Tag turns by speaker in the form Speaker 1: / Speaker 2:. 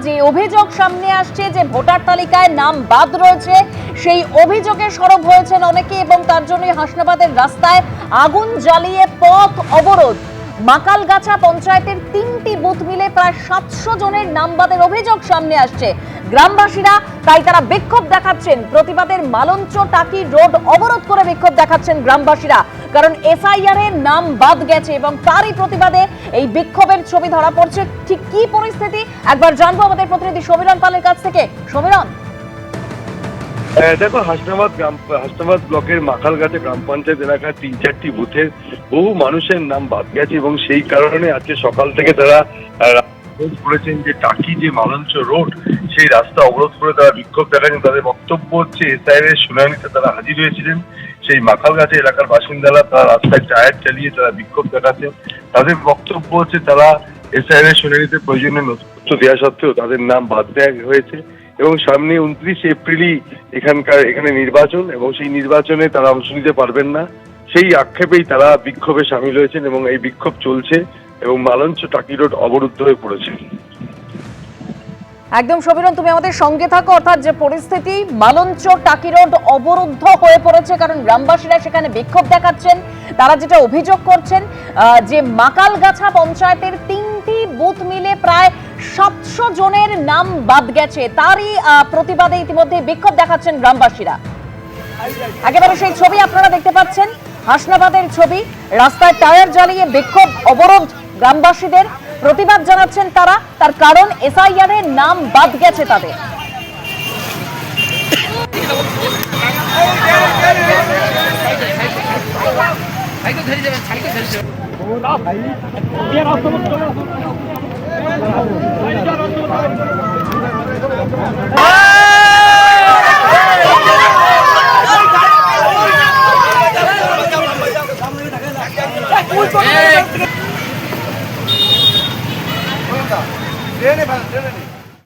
Speaker 1: যে অভিযোগ সামনে আসছে যে ভোটার তালিকায় নাম বাদ রয়েছে, সেই অভিযোগে সরব হয়েছেন অনেকে এবং তার জন্যই হাসনাবাদের রাস্তায় আগুন জ্বালিয়ে পথ অবরোধ। মাকালগাছা পঞ্চায়েতের 3টি বুথ মিলে প্রায় 700 জনের নাম বাদের অভিযোগ সামনে আসছে। গ্রামবাসীরা তাই তারা বিক্ষোভ দেখাচ্ছেন। প্রতিবাদের মালঞ্চ টাকি রোড অবরোধ করে বিক্ষোভ দেখাচ্ছেন গ্রামবাসীরা, কারণ এসআইআর এর নাম বাদ গেছে এবং তারই প্রতিবাদে এই বিক্ষোভের ছবি ধরা পড়ছে। ঠিক কি পরিস্থিতি একবার জানবো আমাদের প্রতিনিধি সমীরণ পালের কাছ থেকে। সমীরণ,
Speaker 2: দেখো, হাসনাবাদ ব্লকের মাখালগাছা গ্রাম পঞ্চায়েত এলাকার 3-4টি বুথের বহু মানুষের নাম বাদ গেছে এবং সেই কারণে আজকে সকাল থেকে তারা করেছেন যে টাকি যে মালঞ্চ রোড, সেই রাস্তা অবরোধ করে তারা বিক্ষোভ দেখাচ্ছেন। তাদের বক্তব্য হচ্ছে এসআইআর এর শুনানিতে তারা হাজির হয়েছিলেন। সেই মাখালগাছা এলাকার বাসিন্দারা তারা রাস্তায় টায়ার চালিয়ে তারা বিক্ষোভ দেখাচ্ছেন। তাদের বক্তব্য হচ্ছে তারা এসআইআর এর শুনানিতে প্রয়োজনীয় নথিপত্র দেওয়া সত্ত্বেও তাদের নাম বাদ দেওয়া হয়েছে এবং সামনে 29 এপ্রিলই এখানে নির্বাচন এবং সেই নির্বাচনে তারা অংশ নিতে পারবেন না। সেই আক্ষেপেই তারা বিক্ষোভে সামিল হয়েছেন এবং এই বিক্ষোভ চলছে এবং মালঞ্চ টাকি রোড অবরুদ্ধ হয়ে পড়েছে।
Speaker 1: একদম সমীরণ, তুমি আমাদের সঙ্গে থাকো। অর্থাৎ যে পরিস্থিতি, মালঞ্চ টাকি রোড অবরুদ্ধ হয়ে পড়েছে কারণ গ্রামবাসীরা সেখানে বিক্ষোভ দেখাচ্ছেন। তারা যেটা অভিযোগ করছেন যে মাকালগাছা পঞ্চায়েতের 3টি বুথ মিলে প্রায় 700 জনের নাম বাদ গেছে, তারই প্রতিবাদে ইতিমধ্যে বিক্ষোভ দেখাচ্ছেন গ্রামবাসীরা। একেবারে সেই ছবি আপনারা দেখতে পাচ্ছেন, হাসনাবাদের ছবি। রাস্তায় টায়ার জ্বালিয়ে বিক্ষোভ অবরোধ গ্রামবাসীদের, প্রতিবাদ জানাচ্ছেন তারা। তার কারণ এসআইআর এর নাম বাদ গেছে তাদের।
Speaker 3: ट्रेन है